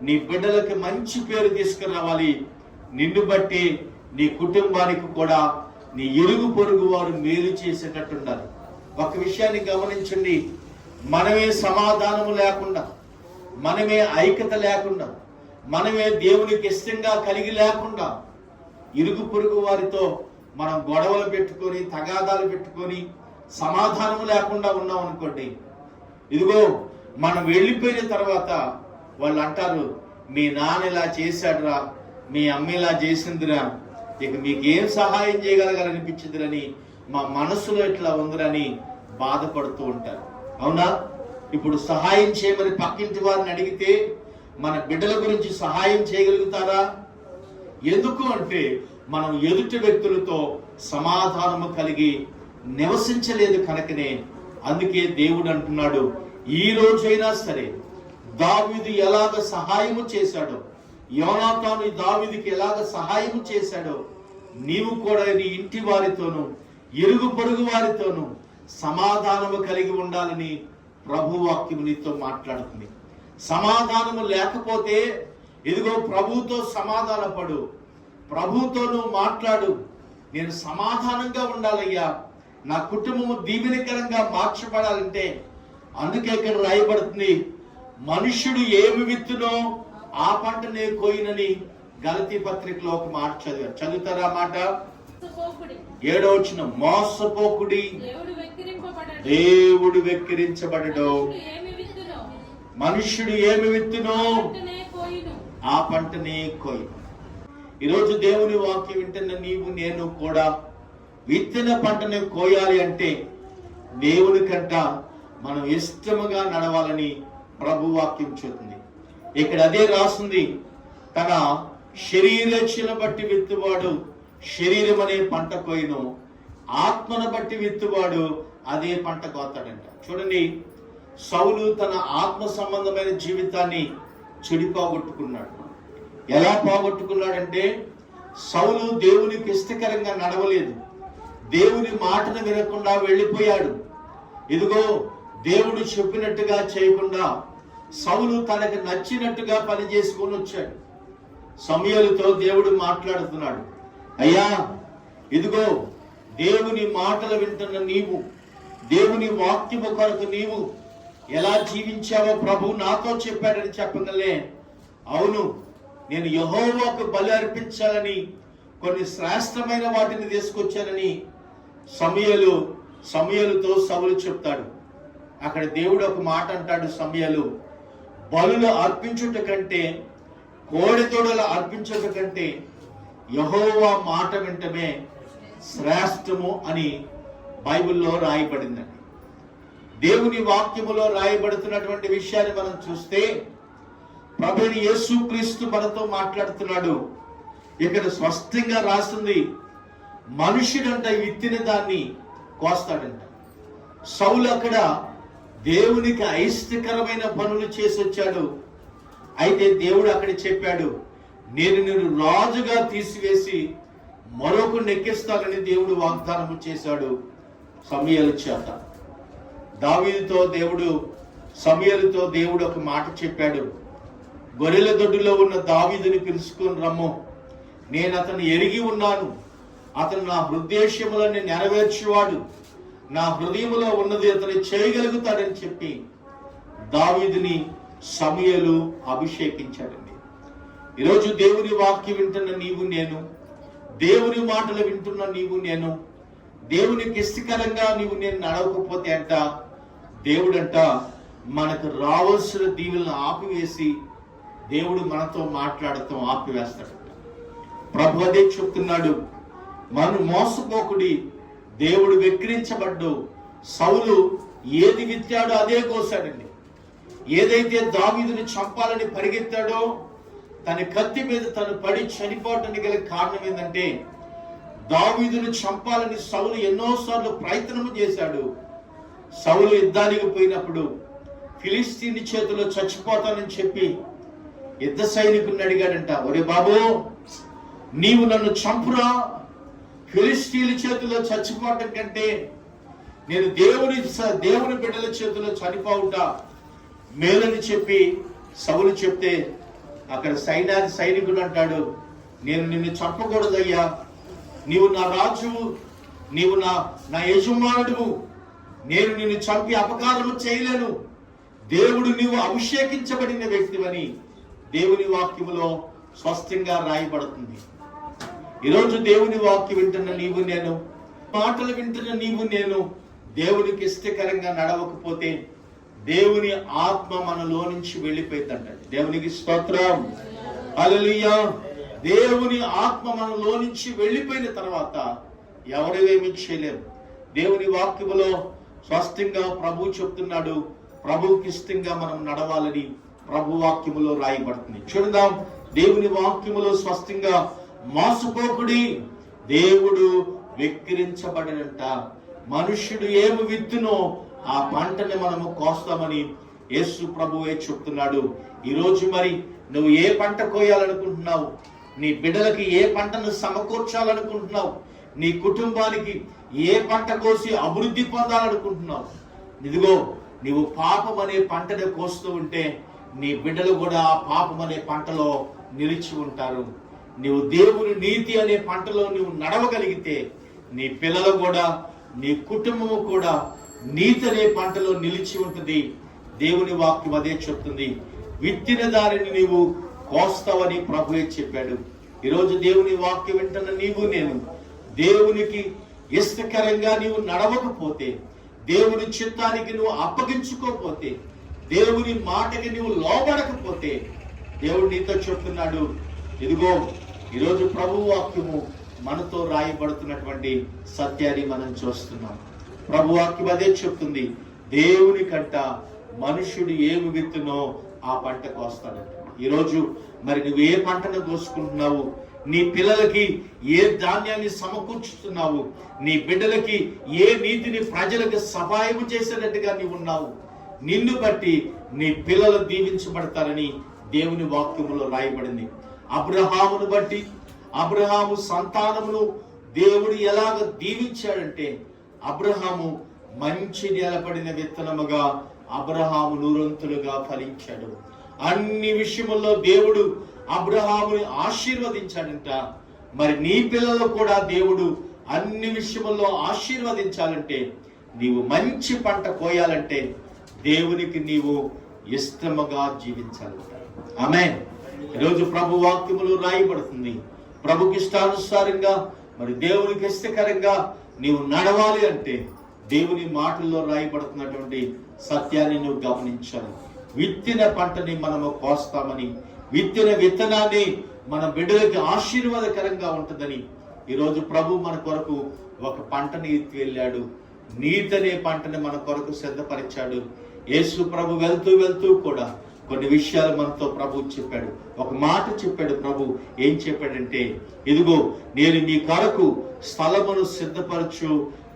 నీ బిడ్డలకి మంచి పేరు తీసుకురావాలి. నిన్ను బట్టి నీ కుటుంబానికి కూడా నీ ఇరుగు పొరుగు వారు మేలు చేసేటట్టు ఉండాలి. ఒక విషయాన్ని గమనించండి, మనమే సమాధానము లేకుండా, మనమే ఐక్యత లేకుండా, మనమే దేవునికి ఇష్టంగా కలిగి లేకుండా ఇరుగు పొరుగు వారితో మనం గొడవలు పెట్టుకొని తగాదాలు పెట్టుకొని సమాధానం లేకుండా ఉన్నాం అనుకోండి, ఇదిగో మనం వెళ్ళిపోయిన తర్వాత వాళ్ళు అంటారు, మీ నాన్న ఇలా చేశాడురా, మీ అమ్మ ఇలా చేసిందిరా, ఇక మీకేం సహాయం చేయగలగాలనిపించిందిరని మా మనసులో ఇట్లా ఉందిరని బాధపడుతూ ఉంటారు. అవునా? ఇప్పుడు సహాయం చేయమని పక్కింటి వారిని అడిగితే మన బిడ్డల గురించి సహాయం చేయగలుగుతారా? ఎందుకు అంటే మనం ఎదుటి వ్యక్తులతో సమాధానము కలిగి నివసించలేదు కనుకనే. అందుకే దేవుడు అంటున్నాడు, ఈ రోజైనా సరే దావీదు ఎలాగ సహాయము చేశాడో, యోనాతాను దావీదుకి ఎలాగ సహాయము చేశాడో, నీవు కూడా నీ ఇంటి వారితోనూ ఇరుగు పొరుగు వారితోనూ సమాధానము కలిగి ఉండాలని ప్రభు వాక్యము నీతో మాట్లాడుతుంది. సమాధానము లేకపోతే ఇదిగో ప్రభువుతో సమాధానపడు, ప్రభువుతో నువ్వు మాట్లాడు. నేను సమాధానంగా ఉండాలయ్యా, నా కుటుంబము దీవెనకరంగా మార్చబడాలంటే. అందుకే ఇక్కడ రాయబడుతుంది, మనుష్యుడు ఏమి విత్తునో ఆ పంటనే కోయినని. గలతీ పత్రికలో ఒక మాట చదువుతారా మాట? 7వ వచనం, మోసపోకుడి, దేవుడు వెక్కిరించబడడు. మనుష్యుడు ఏమి విత్తునో ఆ పంటనే కోయిను. ఈరోజు దేవుని వాక్యం వింటున్న నీవు నేను కూడా విత్తిన పంటనే కోయాలి అంటే దేవుని కంట మనం ఇష్టముగా నడవాలని ప్రభు వాక్యం చెబుతుంది. ఇక్కడ అదే రాస్తుంది, తన శరీరక్షను బట్టి విత్తువాడు శరీరం అనే పంట కోయిను, ఆత్మను బట్టి విత్తువాడు అదే పంట కోతాడంట. చూడండి, సౌలు తన ఆత్మ సంబంధమైన జీవితాన్ని చెడిపోగొట్టుకున్నాడు. ఎలా పోగొట్టుకున్నాడంటే, సౌలు దేవునికి ఇష్టకరంగా నడవలేదు, దేవుని మాటను వినకుండా వెళ్ళిపోయాడు. ఇదిగో దేవుడు చెప్పినట్టుగా చేయకుండా సౌలు తనకు నచ్చినట్టుగా పని చేసుకొని వచ్చాడు. సమూయేలుతో దేవుడు మాట్లాడుతున్నాడు, అయ్యా ఇదిగో దేవుని మాటలు వింటున్న నీవు, దేవుని వాక్యము కొరకు నీవు ఎలా జీవించావో ప్రభు నాతో చెప్పాడని చెప్పగలే. అవును, నేను యెహోవాకు బలి అర్పించాలని కొన్ని శ్రేష్టమైన వాటిని తీసుకొచ్చానని సమూయేలుతో సౌలు చెప్తాడు. అక్కడ దేవుడు ఒక మాట అంటాడు, సమూయేలు బలులు అర్పించుట కంటే, కోడెతోడలు అర్పించుట కంటే యెహోవా మాట వింటమే శ్రేష్టము అని బైబిల్లో రాయబడిందండి. దేవుని వాక్యములో రాయబడుతున్నటువంటి విషయాన్ని మనం చూస్తే ప్రభువైన యేసుక్రీస్తు మనతో మాట్లాడుతున్నాడు. ఇక్కడ స్పష్టంగా రాస్తుంది, మనుషుడంట విత్తిన దాన్ని కోస్తాడంట. సౌలు అక్కడ దేవునికి అయిష్టకరమైన పనులు చేసి వచ్చాడు. అయితే దేవుడు అక్కడ చెప్పాడు, నేను నిన్ను రాజుగా తీసివేసి మరొకరిని ఎక్కిస్తానని దేవుడు వాగ్దానం చేశాడు సమూయేలు చేత. సమూయేలుతో దేవుడు ఒక మాట చెప్పాడు, గొర్రెల దొడ్డులో ఉన్న దావీదుని పిలుచుకొని రమ్ము, నేను అతను ఎరిగి ఉన్నాను, అతను నా హృదయములని నెరవేర్చేవాడు, నా హృదయంలో ఉన్నది అతను చేయగలుగుతాడని చెప్పి దావీదుని సమూయేలు అభిషేకించాడండి. ఈరోజు దేవుని వాక్యం వింటున్న నీవు నేను, దేవుని మాటలు వింటున్న నీవు నేను, దేవునికి ఇష్టకరంగా నేను నడవకపోతే అంట దేవుడంట మనకు రావాల్సిన దీవులను ఆపివేసి దేవుడు మనతో మాట్లాడటం ఆపివేస్తాడంట. ప్రభు అదే చెప్తున్నాడు, మనం మోసపోకుడి, దేవుడు వెక్కిరించబడ్డు. సౌలు ఏది విత్తాడో అదే కోసాడండి. ఏదైతే దావీదుని చంపాలని పరిగెత్తాడో, తన కత్తి మీద తను పడి చనిపోవటానికి గల కారణం ఏంటంటే, దావీదును చంపాలని సౌలు ఎన్నోసార్లు ప్రయత్నము చేశాడు. సౌలు యుద్ధానికి పోయినప్పుడు ఫిలిస్తీని చేతిలో చచ్చిపోతానని చెప్పి యుద్ధ సైనికుడిని అడిగాడంట, ఒరే బాబు నీవు నన్ను చంపురా, ఫిలిస్తీన్ల చేతిలో చచ్చిపోవటం కంటే నేను దేవుని బిడ్డల చేతిలో చనిపోవుట మేలని చెప్పి సౌలు చెప్తే, అక్కడ సైనికుడు అంటాడు, నేను నిన్ను చంపకూడదయ్యా, నీవు నా రాజువు, నీవు నా యజమానుడువు, నేను నిన్ను చంపి అపకారము చేయలేను, దేవుడు నీవు అభిషేకించబడిన వ్యక్తివని దేవుని వాక్యములో స్పష్టంగా రాయబడుతుంది. ఈరోజు దేవుని వాక్యం వింటున్న నీవు నేను, మాటలు వింటున్న నీవు నేను దేవునికి ఇష్టకరంగా నడవకపోతే దేవుని ఆత్మ మనలో నుంచి వెళ్ళిపోయిందంట. దేవునికి స్తోత్రం, హల్లెలూయా. దేవుని ఆత్మ మనలో నుంచి వెళ్ళిపోయిన తర్వాత ఎవరు ఏమీ చేయలేరు. దేవుని వాక్యములో స్పష్టంగా ప్రభు చెప్తున్నాడు, ప్రభువుకి ఇష్టంగా మనం నడవాలని ప్రభు వాక్యములో రాయబడుతుంది. చూడదాం, దేవుని వాక్యములో స్పష్టంగా మోసపోకుడి, దేవుడు వెక్కిరించబడినంట. మనుష్యుడు ఏమి విత్తునో ఆ పంటని మనము కోస్తామని యేసు ప్రభువే చెప్తున్నాడు. ఈరోజు మరి నువ్వు ఏ పంట కోయాలనుకుంటున్నావు? నీ బిడ్డలకి ఏ పంటను సమకూర్చాలనుకుంటున్నావు? నీ కుటుంబానికి ఏ పంట కోసి అభివృద్ధి పొందాలనుకుంటున్నావు? ఇదిగో నీవు పాపం అనే పంటను కోస్తూ ఉంటే నీ బిడ్డలు కూడా ఆ పాపం అనే పంటలో నిలిచి ఉంటారు. నీవు దేవుని నీతి అనే పంటలో నువ్వు నడవగలిగితే నీ పిల్లలు కూడా, నీ కుటుంబము కూడా నీతి అనే పంటలో నిలిచి ఉంటుంది. దేవుని వాక్యం అదే చెప్తుంది, విత్తిన దానిని నీవు కోస్తావని ప్రభువే చెప్పాడు. ఈరోజు దేవుని వాక్యం వింటున్న నీవు నేను దేవునికి ఇష్టకరంగా నీవు నడవకపోతే, దేవుని చిత్తానికి నువ్వు అప్పగించుకోకపోతే, దేవుని మాటకి నువ్వు లోబడకపోతే దేవుడు నీతో చెప్తున్నాడు, ఇదిగో ఈరోజు ప్రభు వాక్యము మనతో రాయబడుతున్నటువంటి సత్యాన్ని మనం చూస్తున్నాం. ప్రభు వాక్యం అదే చెప్తుంది, దేవుని కంట మనుషుడు ఏమి విత్తునో ఆ పంట కోస్తాడంట. ఈరోజు మరి నువ్వు ఏ పంటను కోసుకుంటున్నావు? నీ పిల్లలకి ఏ ధాన్యాన్ని సమకూర్చుతున్నావు? నీ బిడ్డలకి ఏ నీతిని ప్రజలకు సహాయం చేసేటట్టుగా నీవు ఉన్నావు? నిన్ను బట్టి నీ పిల్లలు దీవించబడతారని దేవుని వాక్యములో రాయబడింది. అబ్రహామును బట్టి, అబ్రహాము సంతానమును దేవుడు ఎలాగ దీవించాడంటే, అబ్రహాము మంచి నిలబడిన విత్తనముగా అబ్రహాము నూరంతులుగా ఫలించాడు. అన్ని విషయముల్లో దేవుడు అబ్రహాముని ఆశీర్వదించాడంట. మరి నీ పిల్లలు కూడా దేవుడు అన్ని విషయముల్లో ఆశీర్వదించాలంటే, నీవు మంచి పంట కోయాలంటే దేవునికి నీవు ఇష్టముగా జీవించాలంట. ఆమేన్. ఈరోజు ప్రభు వాక్యములు రాయబడుతుంది. ప్రభుకి ఇష్టానుసారంగా, మరి దేవునికి ఇష్టకరంగా నీవు నడవాలి అంటే దేవుని మాటల్లో రాయబడుతున్నటువంటి సత్యాన్ని నువ్వు గమనించాలి. విత్తిన పంటని మనము కోస్తామని, విత్తిన విత్తనాన్ని మన బిడ్డలకి ఆశీర్వాదకరంగా ఉంటుందని ఈరోజు ప్రభు మన కొరకు ఒక పంటని ఎత్తి వెళ్ళాడు. నీతి అనే పంటని మన కొరకు సిద్ధపరిచాడు. యేసు ప్రభు వెళ్తూ వెళ్తూ కూడా కొన్ని విషయాలు మనతో ప్రభు చెప్పాడు. ఒక మాట చెప్పాడు. ప్రభు ఏం చెప్పాడంటే, ఇదిగో నేను మీ కొరకు స్థలమును సిద్ధపరచు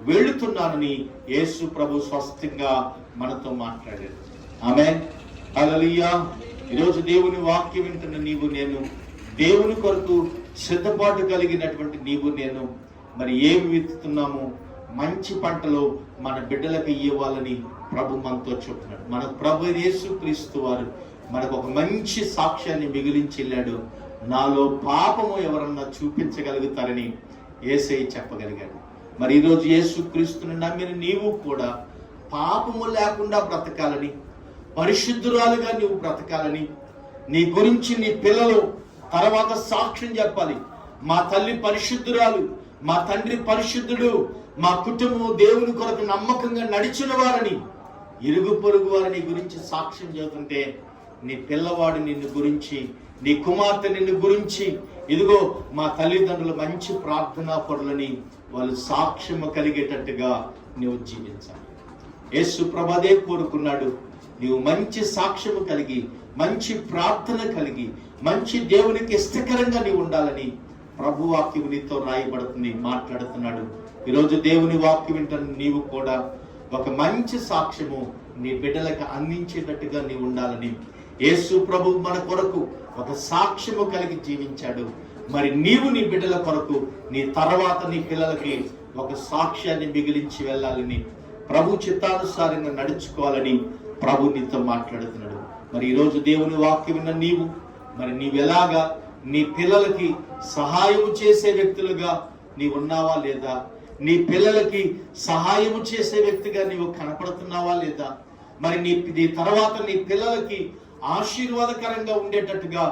వెళుతున్నానని యేసు ప్రభు స్పష్టంగా మనతో మాట్లాడాడు. ఆమేన్. హల్లెలూయా. ఈరోజు దేవుని వాక్యం వింటున్న నీవు నేను, దేవుని కొరకు సిద్ధపాటు కలిగినటువంటి నీవు నేను, మరి ఏమి విత్తుతున్నాము? మంచి పంటలో మన బిడ్డలకు ఇవ్వాలని ప్రభు మనతో చెప్తున్నాడు. మన ప్రభు యేసు క్రీస్తు వారు మనకు ఒక మంచి సాక్ష్యాన్ని మిగిలించి వెళ్ళాడు. నాలో పాపము ఎవరన్నా చూపించగలుగుతారని యేసయ్య చెప్పగలిగాడు. మరి ఈరోజు యేసు క్రీస్తుని నమ్మిన నీవు కూడా పాపము లేకుండా బ్రతకాలని, పరిశుద్ధురాలుగా నీవు బ్రతకాలని, నీ గురించి నీ పిల్లలు తర్వాత సాక్ష్యం చెప్పాలి. మా తల్లి పరిశుద్ధురాలు, మా తండ్రి పరిశుద్ధుడు, మా కుటుంబం దేవుని కొరకు నమ్మకంగా నడిచిన వారని ఇరుగు పొరుగు వారిని గురించి సాక్ష్యం చెబుతుంటే, నీ పిల్లవాడు నిన్ను గురించి, నీ కుమార్తె నిన్ను గురించి, ఇదిగో మా తల్లిదండ్రులు మంచి ప్రార్థనా పరులని వాళ్ళు సాక్ష్యము కలిగేటట్టుగా నువ్వు జీవించాలి. యేసు ప్రభు అదే కోరుకున్నాడు. నీవు మంచి సాక్ష్యము కలిగి, మంచి ప్రార్థన కలిగి, మంచి దేవునికి ఇష్టకరంగా నీవు ఉండాలని ప్రభు వాక్యం నీతో రాయబడుతుంది, మాట్లాడుతున్నాడు. ఈరోజు దేవుని వాక్యం వింటున్న నీవు కూడా ఒక మంచి సాక్ష్యము నీ బిడ్డలకు అందించేటట్టుగా నీవు ఉండాలని యేసు ప్రభు మన కొరకు ఒక సాక్ష్యము కలిగి జీవించాడు. మరి నీవు నీ బిడ్డల కొరకు, నీ తర్వాత నీ పిల్లలకి ఒక సాక్ష్యాన్ని మిగిలించి వెళ్ళాలని, ప్రభు చిత్తానుసారంగా నడుచుకోవాలని ప్రభు నీతో మాట్లాడుతున్నాడు. మరి ఈరోజు దేవుని వాక్యం విన్న నీవు, మరి నీవెలాగా నీ పిల్లలకి సహాయం చేసే వ్యక్తులుగా నీవు ఉన్నావా లేదా? నీ పిల్లలకి సహాయం చేసే వ్యక్తిగా నీవు కనపడుతున్నావా లేదా? మరి నీ తర్వాత నీ పిల్లలకి ఆశీర్వాదకరంగా ఉండేటట్టుగా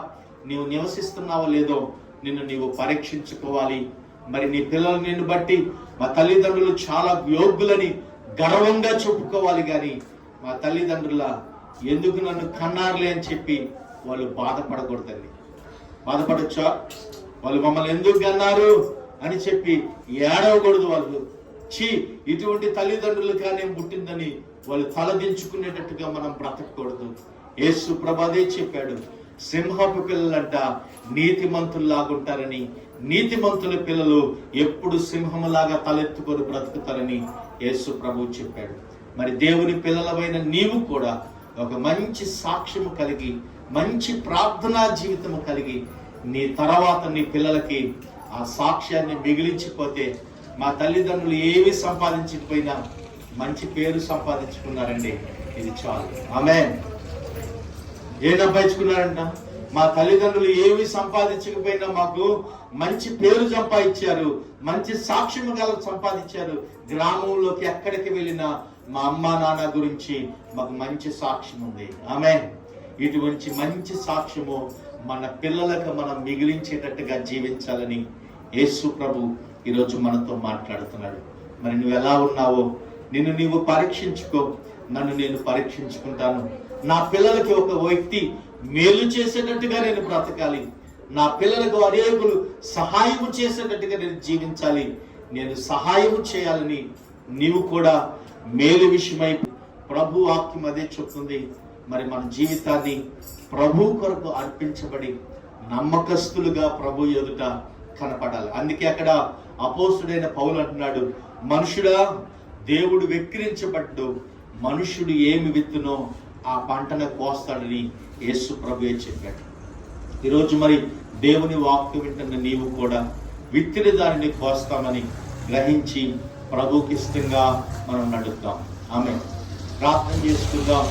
నీవు నివసిస్తున్నావా లేదో నిన్ను నీవు పరీక్షించుకోవాలి. మరి నీ పిల్లలు నిన్ను బట్టి మా తల్లిదండ్రులు చాలా యోగ్యులని గర్వంగా చెప్పుకోవాలి. కానీ మా తల్లిదండ్రుల ఎందుకు నన్ను కన్నారులే అని చెప్పి వాళ్ళు బాధపడకూడదండి. బాధపడొచ్చా? వాళ్ళు మమ్మల్ని ఎందుకు కన్నారు అని చెప్పి ఏడవకూడదు. వాళ్ళు ఇటువంటి తల్లిదండ్రులు కానీ పుట్టిందని వాళ్ళు తలదించుకునేటట్టుగా మనం బ్రతకూడదు. యేసు ప్రభు అదే చెప్పాడు. సింహపు పిల్లలంట నీతిమంతుల్లాగుంటారని, నీతిమంతుల పిల్లలు ఎప్పుడు సింహములాగా తలెత్తుకొని బ్రతుకుతారని యేసు ప్రభు చెప్పాడు. మరి దేవుని పిల్లలమైన నీవు కూడా ఒక మంచి సాక్ష్యము కలిగి, మంచి ప్రార్థనా జీవితము కలిగి, నీ తర్వాత నీ పిల్లలకి ఆ సాక్ష్యాన్ని మిగిలించిపోతే, మా తల్లిదండ్రులు ఏమి సంపాదించకపోయినా మంచి పేరు సంపాదించుకున్నారండి, ఇది చాలు. ఆమేన్. ఏం సంపాదించుకున్నారంట? మా తల్లిదండ్రులు ఏమి సంపాదించకపోయినా మాకు మంచి పేరు సంపాదించారు, మంచి సాక్ష్యము గల సంపాదించారు. గ్రామంలోకి ఎక్కడికి వెళ్ళినా మా అమ్మ నాన్న గురించి మాకు మంచి సాక్ష్యం ఉంది. ఆమేన్. ఇటువంటి మంచి సాక్ష్యము మన పిల్లలకు మనం మిగిలించేటట్టుగా జీవించాలని యేసు ప్రభు ఈరోజు మనతో మాట్లాడుతున్నాడు. మరి నువ్వు ఎలా ఉన్నావో నిన్ను నీవు పరీక్షించుకో, నన్ను నేను పరీక్షించుకుంటాను. నా పిల్లలకి ఒక వ్యక్తి మేలు చేసేటట్టుగా నేను బ్రతకాలి, నా పిల్లలకు అనేకులు సహాయము చేసేటట్టుగా నేను జీవించాలి, నేను సహాయము చేయాలని నీవు కూడా మేలు విషయమై ప్రభు వాక్యం అదే చెప్తుంది. మరి మన జీవితాన్ని ప్రభు కొరకు అర్పించబడి నమ్మకస్తులుగా ప్రభు ఎదుట కనపడాలి. అందుకే అక్కడ అపోస్తుడైన పౌలు అంటున్నాడు, మనుషుడా దేవుడు వెక్కిరించబడ్డు, మనుషుడు ఏమి విత్తునో ఆ పంటను కోస్తాడని యేసు ప్రభువే చెప్పాడు. ఈరోజు మరి దేవుని వాక్యం వింటున్న నీవు కూడా విత్తిన దానిని కోస్తామని గ్రహించి ప్రభుకి ఇష్టంగా మనం నడుద్దాం. ఆమేన్. ప్రార్థన చేసుకుందాం.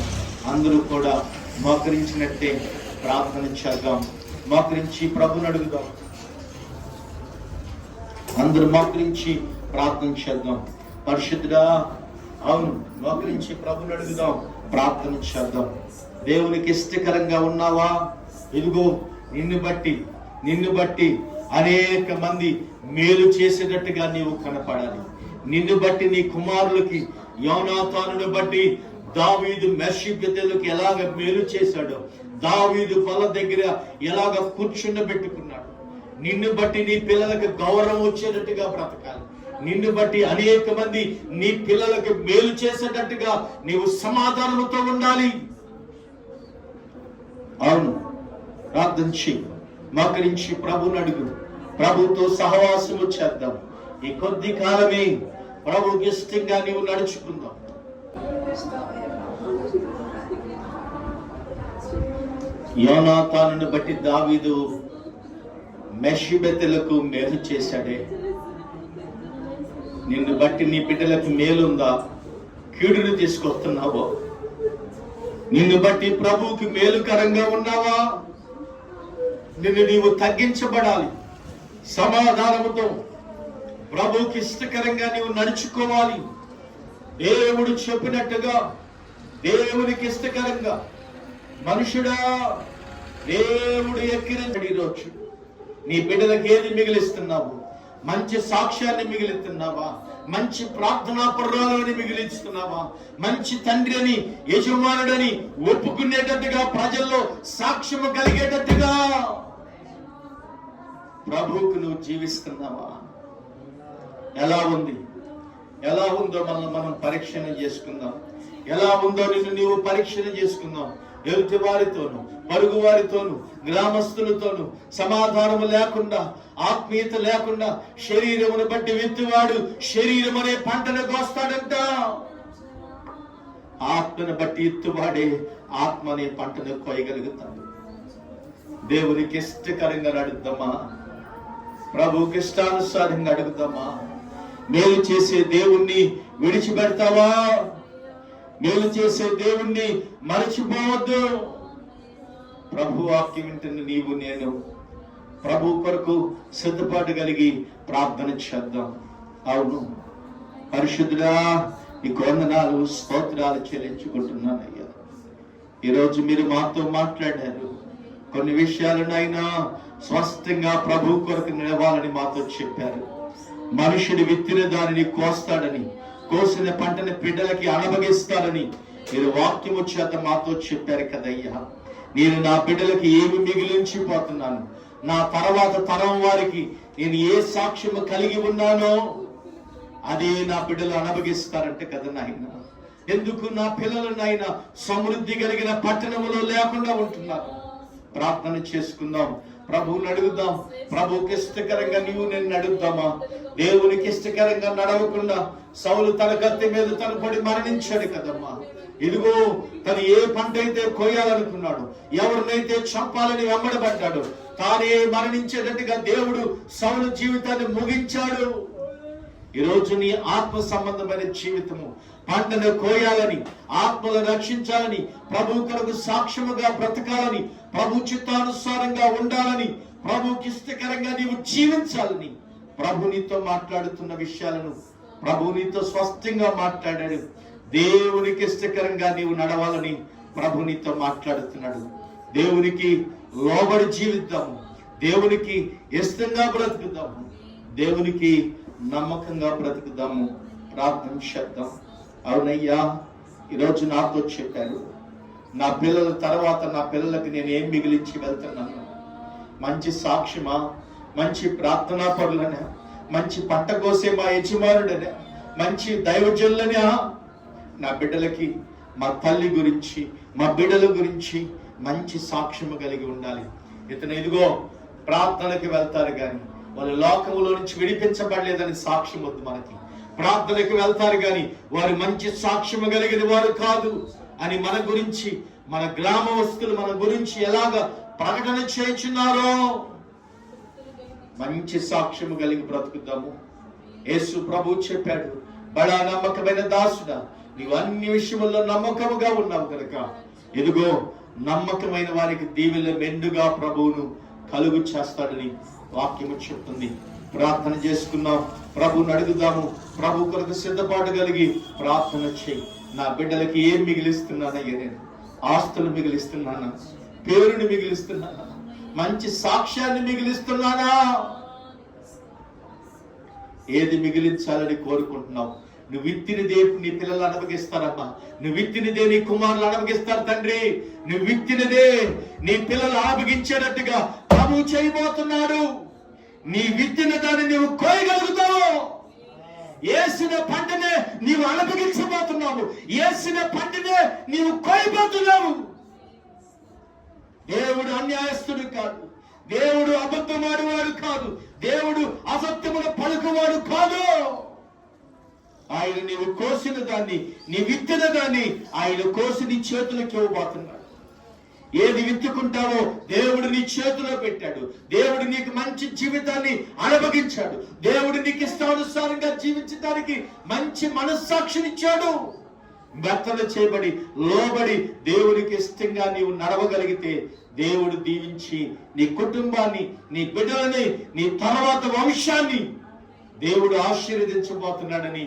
అందరూ కూడా మోకరించినట్టే ప్రార్థన చేద్దాం. మోకరించి ప్రభుని అడుగుదాం. అందరూ మోకరించి ప్రార్థన చేద్దాం. పరిశుద్ధుడా, అవును, మోకరించి ప్రభుని అడుగుదాం, ప్రార్థన చేద్దాం. దేవునికి ఇష్టకరంగా ఉన్నావా? ఇదిగో నిన్ను బట్టి అనేక మంది మేలు చేసేటట్టుగా నీవు కనపడాలి. నిన్ను బట్టి నీ కుమారులకి, యోనాతానును బట్టి దావీదు మెషిబెతెలుకి ఎలాగ మేలు చేశాడో, దావీదు బల దగ్గర ఎలాగ కూర్చుండబెట్టుకున్నాడు, నిన్ను బట్టి నీ పిల్లలకు గౌరవం వచ్చేటట్టుగా బ్రతకాలి. నిన్ను బట్టి అనేక మంది నీ పిల్లలకు మేలు చేసేటట్టుగా నీవు సమాధానంతో ఉండాలి. అవును, ప్రార్థించి మోకరించి ప్రభుని అడుగు. ప్రభుతో సహవాసము చేద్దాం. ఈ కొద్ది కాలమే ప్రభుకి ఇష్టంగా నీవు నడుచుకుందాం. యోనాతానును బట్టి దావీదు మెషిబెతెలకు మేలు చేశాడే, నిన్ను బట్టి నీ బిడ్డలకు మేలుందా? కీడును తీసుకొస్తున్నావో? నిన్ను బట్టి ప్రభువుకి మేలుకరంగా ఉన్నావా? నిన్ను నీవు తగ్గించబడాలి. సమాధానముతో ప్రభువుకి ఇష్టకరంగా నీవు నడుచుకోవాలి. దేవుడు చెప్పినట్టుగా, దేవునికి ఇష్టకరంగా. మనుషుడా, దేవుడు ఎక్కిరించడి. రోజు నీ బిడ్డలకు ఏది మిగిలిస్తున్నావు? మంచి సాక్ష్యాన్ని మిగిలిస్తున్నావా? మంచి ప్రార్థనా పర్వాలని మిగిలిస్తున్నావా? మంచి తండ్రి అని, యజమానుడని ఒప్పుకునేటట్టుగా, ప్రజల్లో సాక్ష్యము కలిగేటట్టుగా ప్రభువుకు నువ్వు జీవిస్తున్నావా? ఎలా ఉందో మనం పరీక్షణ చేసుకుందాం. ఎలా ఉందో నిన్ను నీవు పరీక్షణ చేసుకుందాం. ఎదుటి వారితోను, పరుగు వారితోను, గ్రామస్తులతోను సమాధానము లేకుండా, ఆత్మీయత లేకుండా, శరీరమును బట్టి విత్తువాడు శరీరం అనే పంటను కోస్తాడంట. ఆత్మను బట్టి ఇత్తువాడే ఆత్మ అనే పంటను కోయగలుగుతాడు. దేవునికి ఇష్టకరంగా అడుగుదామా? ప్రభువుకి ఇష్టానుసారంగా అడుగుదామా? మేలు చేసే దేవుణ్ణి విడిచిపెడతావా? మేలు చేసే దేవుణ్ణి మరచిపోవద్దు. ప్రభు వాక్యం వింటున్న నీవు నేను ప్రభు కొరకు సిద్ధపాటు కలిగి ప్రార్థన చేద్దాం. అవును, పరిశుద్ధుడా, నీకు వందనాలు, స్తోత్రాలు చెల్లించుకుంటున్నానయ్యా. ఈరోజు మీరు మాతో మాట్లాడారు. కొన్ని విషయాలనైనా స్పష్టంగా ప్రభు కొరకు నిలవాలని మాతో చెప్పారు. మనుషుడు విత్తిన దానిని కోస్తాడని, కోసిన పంటని బిడ్డలకి అనుభవిస్తాడని మీరు వాక్యము చేత మాతో చెప్పారు కదయ్యా. నేను నా బిడ్డలకి ఏమి మిగిలించిపోతున్నాను, నా తర్వాత తరం వారికి నేను ఏ సాక్ష్యము కలిగి ఉన్నానో అదే నా బిడ్డలు అనుభవిస్తారంటే కదా నాయన. ఎందుకు నా పిల్లలు నాయన సమృద్ధి కలిగిన పట్టణంలో లేకుండా ఉంటున్నారు? ప్రార్థన చేసుకుందాం, ప్రభువుని అడుగుదాం. ప్రభువుకి ఇష్టకరంగా నీవు నేను అడుగుదామా? దేవునికి ఇష్టకరంగా నడవకుండా సౌలు తన కత్తి మీద తనపడి మరణించాడు కదమ్మా. ఇదిగో తను ఏ పంట అయితే కోయాలనుకున్నాడు, ఎవరినైతే చంపాలని వెంబడబడ్డాడు, తానే మరణించేటట్టుగా దేవుడు సౌలు జీవితాన్ని ముగించాడు. ఈరోజు నీ ఆత్మ సంబంధమైన జీవితము పంటను కోయాలని, ఆత్మను రక్షించాలని, ప్రభు కొరకు సాక్ష్యముగా బ్రతకాలని, ప్రభు చిత్తానుసారంగా ఉండాలని, ప్రభుకి ఇష్టకరంగా నీవు జీవించాలని ప్రభు నీతో మాట్లాడుతున్న విషయాలను ప్రభు నీతో స్పష్టంగా మాట్లాడాడు. దేవునికి ఇష్టకరంగా నీవు నడవాలని ప్రభు నీతో మాట్లాడుతున్నాడు. దేవునికి లోబడి జీవిద్దాము, దేవునికి ఇష్టంగా బ్రతుకుదాము, దేవునికి నమ్మకంగా బ్రతుకుదాము. ప్రార్థన చేద్దాం. అవునయ్యా, ఈరోజు నాతో చెప్పారు, నా పిల్లల తర్వాత నా పిల్లలకి నేను ఏం మిగిలించి వెళ్తున్నాను? మంచి సాక్ష్యమా? మంచి ప్రార్థనా పరులనా? మంచి పంట కోసే మా యజమానుడనా? మంచి దైవజనులనా? నా బిడ్డలకి, మా తల్లి గురించి, మా బిడ్డల గురించి మంచి సాక్ష్యము కలిగి ఉండాలి. ఇతను ఇదిగో ప్రార్థనకి వెళ్తారు కానీ వాళ్ళు లోకములో నుంచి విడిపించబడలేదని సాక్ష్యం వద్దు మనకి. ప్రార్థనకు వెళ్తారు కానీ వారు మంచి సాక్ష్యము కలిగిన వారు కాదు అని మన గురించి, మన గ్రామస్తులు మన గురించి ఎలాగ ప్రకటన చేయుచున్నారో మంచి సాక్ష్యము కలిగి బ్రతుకుతాము. యేసు ప్రభు చెప్పాడు, బడా నమ్మకమైన దాసుడా, నీవు అన్ని విషయముల్లో నమ్మకముగా ఉన్నావు కనుక ఎదుగో నమ్మకమైన వారికి దీవెనలు మెండుగా ప్రభువును కలుగు చేస్తాడని వాక్యము చెప్తుంది. ప్రార్థన చేసుకున్నాం, ప్రభువుని అడుగుదాము. ప్రభు కొరకు సిద్ధపాటు కలిగి ప్రార్థన చేయి. నా బిడ్డలకి ఏం మిగిలిస్తున్నానయ్యా? నేను ఆస్తులు మిగిలిస్తున్నానా? పేరుని మిగిలిస్తున్నానా? మంచి సాక్ష్యాన్ని మిగిలిస్తున్నానా? ఏది మిగిలించాలని కోరుకుంటున్నావు? నువ్వు విత్తినదే నీ పిల్లలు అనుభవిస్తారమ్మా. నువ్వు విత్తినదే నీ కుమారులు అనుభవిస్తారు తండ్రి. నువ్వు విత్తినదే నీ పిల్లలు అనుభవించేటట్టుగా ప్రభు చేయబోతున్నాడు. నీ విత్తిన దాన్ని నీవు కోయగలుగుతావు. ఏసిన పంటనే నీవు అనుభవించబోతున్నావు. ఏసిన పంటనే నీవు కోయబోతున్నావు. దేవుడు అన్యాయస్తుడు కాదు. దేవుడు అబద్ధమాడువాడు కాదు. దేవుడు అసత్యమును పలుకువాడు కాదు. ఆయన నీవు కోసిన దాన్ని, నీ విత్తిన దాన్ని ఆయన కోసి నీ చేతులకు ఇవ్వబోతున్నాడు. ఏది విత్తుకుంటావో దేవుడు నీ చేతిలో పెట్టాడు. దేవుడు నీకు మంచి జీవితాన్ని అనుభవించాడు. దేవుడు నీకు ఇష్టానుసారంగా జీవించడానికి మంచి మనస్సాక్షినిచ్చాడు. మెత్తలు చేయబడి లోబడి దేవునికి ఇష్టంగా నీవు నడవగలిగితే దేవుడు దీవించి నీ కుటుంబాన్ని, నీ బిడ్డలని, నీ తర్వాత వంశాన్ని దేవుడు ఆశీర్వదించబోతున్నాడని.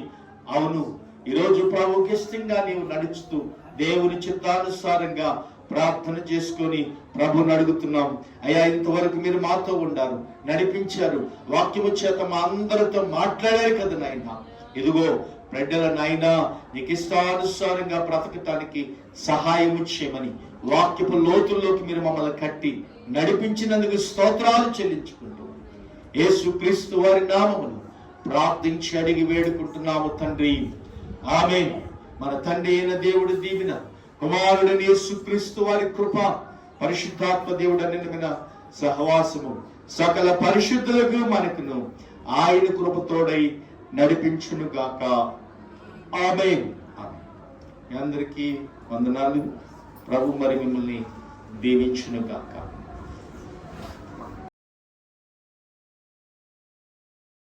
అవును, ఈరోజు ప్రభువుకి ఇష్టంగా నీవు నడుచుతూ దేవుని చిత్తానుసారంగా ప్రార్థన చేసుకొని ప్రభుని అడుగుతున్నాం. అయ్యా, ఇంతవరకు మీరు మాతో ఉండారు, నడిపించారు, వాక్యము చేత మా అందరితో మాట్లాడారు కదా నాయన. ఇదిగో బిడ్డల నాయన, నీకు ఇష్టానుసారంగా బ్రతకటానికి సహాయం చేయమని వాక్యపు లోతుల్లోకి మీరు మమ్మల్ని కట్టి నడిపించినందుకు స్తోత్రాలు చెల్లించుకుంటూ యేసుక్రీస్తు వారి నామమును ప్రార్థించి అడిగి వేడుకుంటున్నాము తండ్రి. ఆమేన్. మన తండ్రి అయిన దేవుడి దీవెన, కుమారుడైన యేసుక్రీస్తు వారి కృప, పరిశుద్ధాత్మ దేవుడు అన్నిటిన సహవాసము సకల పరిశుద్ధులకు మనకును ఆయన కృపతోడై నడిపించును గాక. ఆమేన్. అందరికీ వందనాలు. ప్రభు మరి మిమ్మల్ని దీవించును గాక.